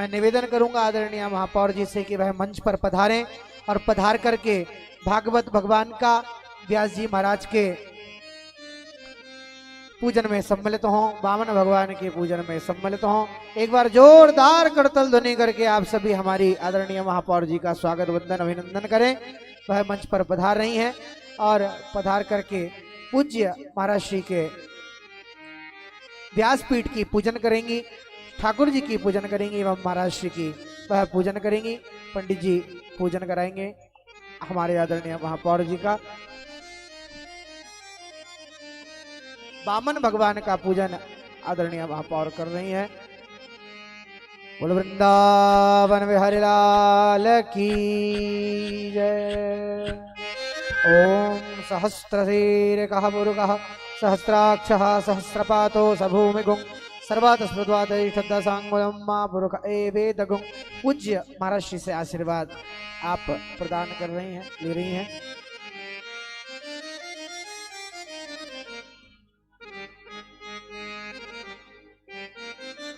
मैं निवेदन करूंगा आदरणीय महापौर जी से कि वह मंच पर पधारें और पधार करके भागवत भगवान का व्यास जी महाराज के पूजन में सम्मिलित हों, वामन भगवान के पूजन में सम्मिलित हों। एक बार जोरदार करतल ध्वनि करके आप सभी हमारी आदरणीय महापौर जी का स्वागत वंदन अभिनंदन करें। वह मंच पर पधार रही हैं और पधार करके पूज्य महाराज श्री के व्यासपीठ की पूजन करेंगी, ठाकुर जी की पूजन करेंगी एवं महाराज श्री की वह पूजन करेंगी। पंडित जी पूजन कराएंगे हमारे आदरणीय महापौर जी का। वामन भगवान का पूजन आदरणीय महापौर कर रही है। बोल वृंदावन बिहारी लाल की जय। ओम सहस्रशीर कह पुरुष सहस्राक्ष सहस्रपातो सभूमिगुं सर्वातस्मृद्वादैषद्दसाङ्गुलं मा पुरुष एवेदगुं। पूज्य महाराज श्री से आशीर्वाद आप प्रदान कर रही हैं, ले रही हैं।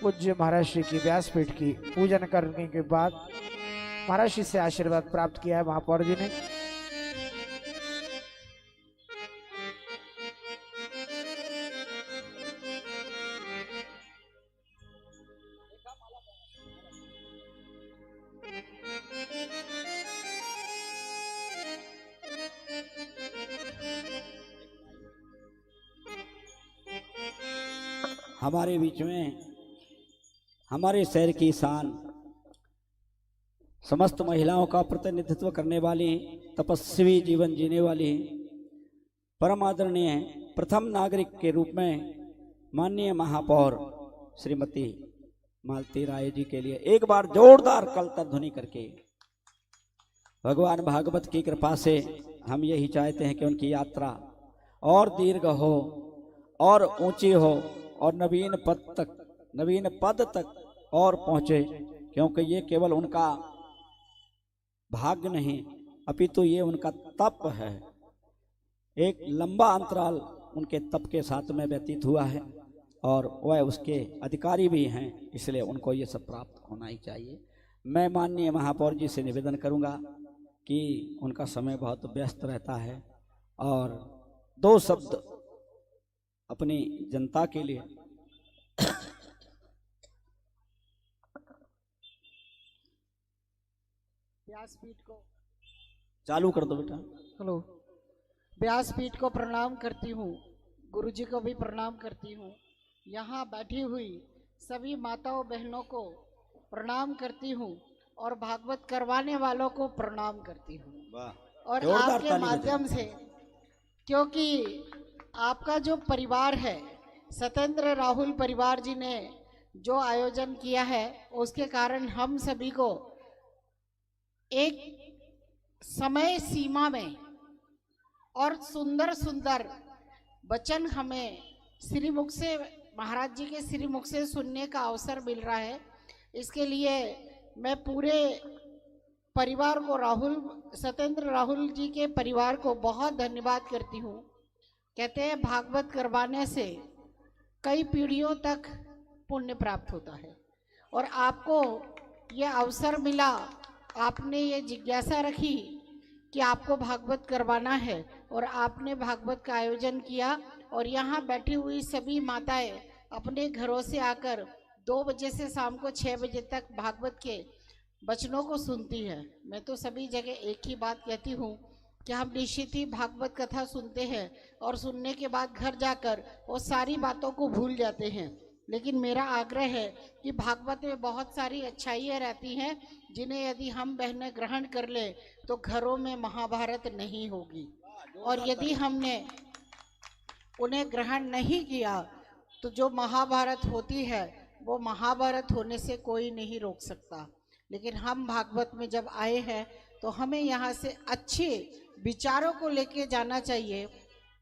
पूज्य महाराज श्री की व्यासपीठ की पूजन करने के बाद महाराज श्री से आशीर्वाद प्राप्त किया है महापौर जी ने। हमारे बीच में हमारे शहर की शान समस्त महिलाओं का प्रतिनिधित्व करने वाली तपस्वी जीवन जीने वाली परम आदरणीय प्रथम नागरिक के रूप में माननीय महापौर श्रीमती मालती राय जी के लिए एक बार जोरदार कलतर ध्वनि करके भगवान भागवत की कृपा से हम यही चाहते हैं कि उनकी यात्रा और दीर्घ हो और ऊंची हो और नवीन पद तक और पहुंचे, क्योंकि ये केवल उनका भाग्य नहीं अपितु ये उनका तप है। एक लंबा अंतराल उनके तप के साथ में व्यतीत हुआ है और वह उसके अधिकारी भी हैं, इसलिए उनको ये सब प्राप्त होना ही चाहिए। मैं माननीय महापौर जी से निवेदन करूंगा कि उनका समय बहुत व्यस्त रहता है और दो शब्द अपनी जनता के लिए व्यासपीठ को चालू कर दो बेटा। हेलो, व्यासपीठ को प्रणाम करती हूँ, गुरुजी को भी प्रणाम करती हूँ, यहाँ बैठी हुई सभी माताओं बहनों को प्रणाम करती हूँ और भागवत करवाने वालों को प्रणाम करती हूँ। और आपके माध्यम से, क्योंकि आपका जो परिवार है सत्येंद्र राहुल परिवार जी ने जो आयोजन किया है उसके कारण हम सभी को एक समय सीमा में और सुंदर सुंदर वचन हमें श्रीमुख से महाराज जी के श्रीमुख से सुनने का अवसर मिल रहा है। इसके लिए मैं पूरे परिवार को सत्येंद्र राहुल जी के परिवार को बहुत धन्यवाद करती हूँ। कहते हैं भागवत करवाने से कई पीढ़ियों तक पुण्य प्राप्त होता है और आपको ये अवसर मिला, आपने ये जिज्ञासा रखी कि आपको भागवत करवाना है और आपने भागवत का आयोजन किया और यहाँ बैठी हुई सभी माताएं अपने घरों से आकर 2 बजे से शाम को 6 बजे तक भागवत के वचनों को सुनती है। मैं तो सभी जगह एक ही बात कहती हूँ कि हम निश्चित ही भागवत कथा सुनते हैं और सुनने के बाद घर जाकर वो सारी बातों को भूल जाते हैं, लेकिन मेरा आग्रह है कि भागवत में बहुत सारी अच्छाइयाँ रहती हैं जिन्हें यदि हम बहनें ग्रहण कर ले तो घरों में महाभारत नहीं होगी, और यदि हमने उन्हें ग्रहण नहीं किया तो जो महाभारत होती है वो महाभारत होने से कोई नहीं रोक सकता। लेकिन हम भागवत में जब आए हैं तो हमें यहाँ से अच्छे विचारों को लेके जाना चाहिए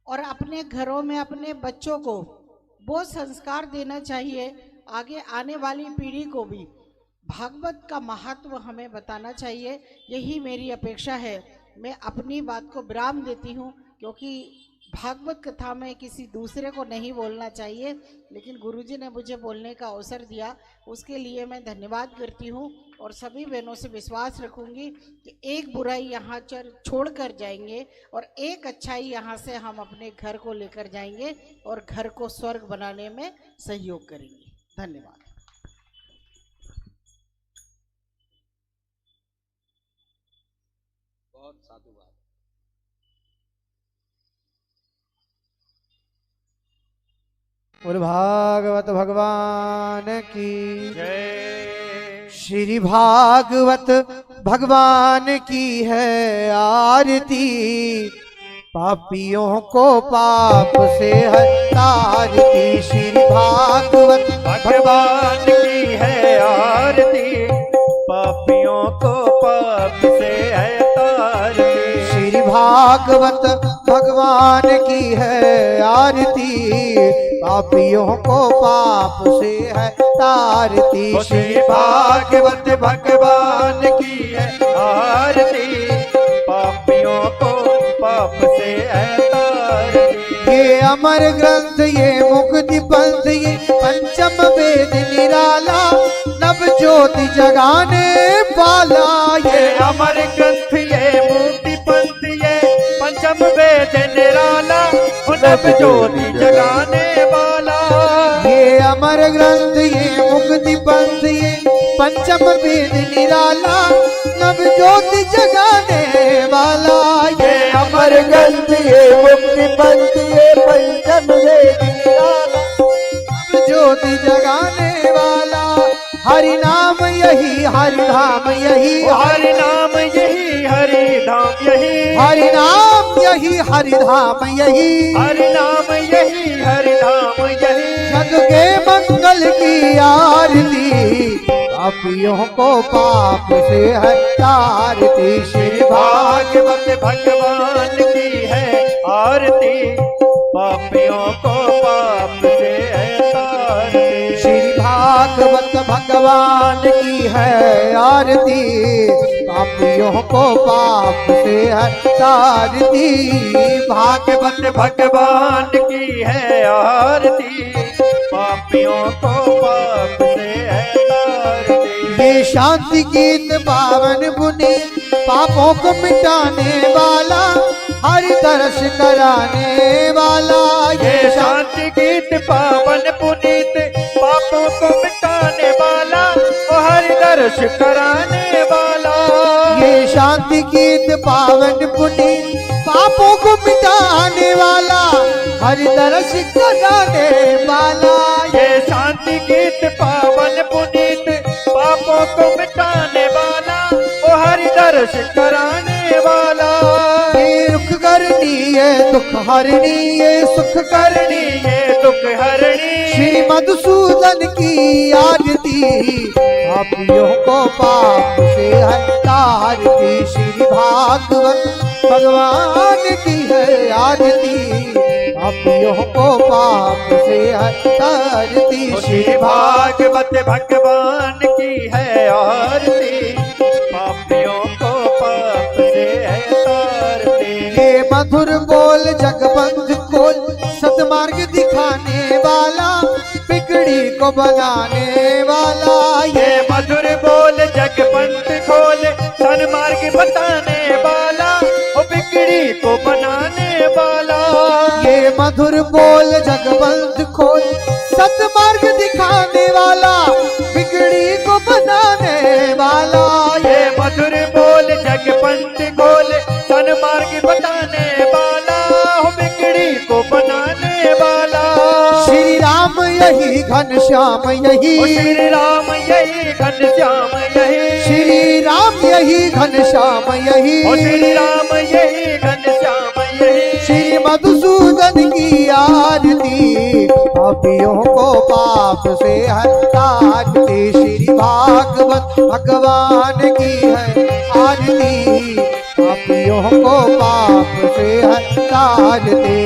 और अपने घरों में अपने बच्चों को वो संस्कार देना चाहिए, आगे आने वाली पीढ़ी को भी भागवत का महत्व हमें बताना चाहिए। यही मेरी अपेक्षा है। मैं अपनी बात को विराम देती हूँ क्योंकि भागवत कथा में किसी दूसरे को नहीं बोलना चाहिए, लेकिन गुरुजी ने मुझे बोलने का अवसर दिया, उसके लिए मैं धन्यवाद करती हूँ। और सभी बहनों से विश्वास रखूंगी कि एक बुराई यहाँ छोड़ कर जाएंगे और एक अच्छाई यहाँ से हम अपने घर को लेकर जाएंगे और घर को स्वर्ग बनाने में सहयोग करेंगे। धन्यवाद। बहुत साधुवाद। बोल भागवत भगवान की जय। श्री भागवत भगवान की है आरती, पापियों को पाप से हटारती। श्री भागवत भगवान की है आरती, पापियों को पाप से है तारती। श्री भागवत भगवान की है आरती, पापियों को पाप से है तारती। श्री भागवत भगवान की है आरती, पापियों को पाप से है तारती। ये अमर ग्रंथ, ये मुक्ति पंथ, ये पंचम वेद निराला, नव ज्योति जगाने वाला। ये अमर ग्रंथ, ये मुक्ति पंथ, ये पंचम वेद निराला, नव ज्योति जगाने वाला। ये अमर ग्रंथ, ये मुक्ति पंथ, ये पंचम वेद निराला, नव ज्योति जगाने वाला। ये अमर ग्रंथ, ये मुक्ति पंथ, ये पंचम वेद निराला, नव ज्योति जगाने वाला। हरि नाम यही, हरि धाम यही, हरि नाम यही, हरि धाम यही, हरि नाम यही, हरि धाम यही, हरि नाम यही, हरि धाम यही। जग के मंगल की आरती, पापियों को पाप से है तारती। श्री भागवत भगवान की है आरती, पापियों को पाप से है तारती। श्री भागवत भगवान की है आरती, पापियों को पाप से है तारती। भागवत भगवान की है आरती, पापियों को पाप से है तारती। ये शांति गीत पावन पुनीत, पापों को मिटाने वाला, हर दर्श कराने वाला। ये शांति गीत पावन पुनीत, पापों को मिटाने वाला, और हर दर्श कराने वाला। ये शांति गीत पावन पुनीत, पापों को मिटाने वाला, हर दर्श कराने वाला। ये शांति गीत पावन पुनीत, पापों को मिटाने वाला, और हर दर्श कराने वाला। ये रुख करनी है दुख हरनी, ये सुख करनी है दुख हरणी। श्री मधुसूदन की आरती, पापियों को पाप से है तारती। श्री भागवत भगवान की है आरती, पापियों को पाप से है तारती। श्री भागवत भगवान की है आरती, पापियों को पाप से है तारती। ये मधुर बोल जगबंध खोल, सतमार्ग दिखाने वाला, बिगड़ी को बनाने वाला। ये मधुर बोल जगबंध खोल, सन्मार्ग बताने वाला, और बिगड़ी को बनाने वाला। ये मधुर बोल जगबंध खोल, सतमार्ग दिखाने वाला, बिगड़ी को बनाने वाला। ये मधुर बोल जगबंध खोल, सन्मार्ग बताने वाला, और बिगड़ी को बनाने वाला। श्री राम यही घनश्याम यही, ओ श्री राम यही घनश्याम यही, श्री राम यही घनश्याम यही, ओ श्री राम यही घनश्याम यही। श्री मधुसूदन की आरती, पापियों को पाप से हटाती। श्री भागवत भगवान की है आरती, पापियों को पाप से हटाती।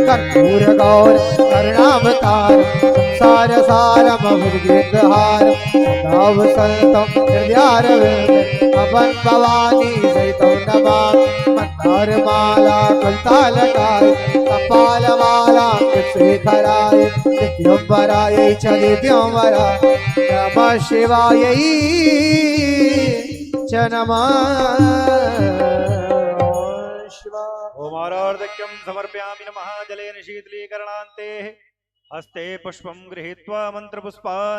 कर्पूर गौर करुणावतार, संसार सारम भुजगेन्द्रहार, सदा वसंतम हृदयारविंद, अभन भवानी सहितं नमामि। और माला कुंतालकाय कपाल माला शेखराय नित्यंबराय च नित्यंबराय नमः शिवाय च नमः शिवाय। ओमारार्धक्यं समर्पयामि नमः जलेन शीतलीकरणान्ते हस्ते पुष्पं गृहीत्वा मन्त्रपुष्पान्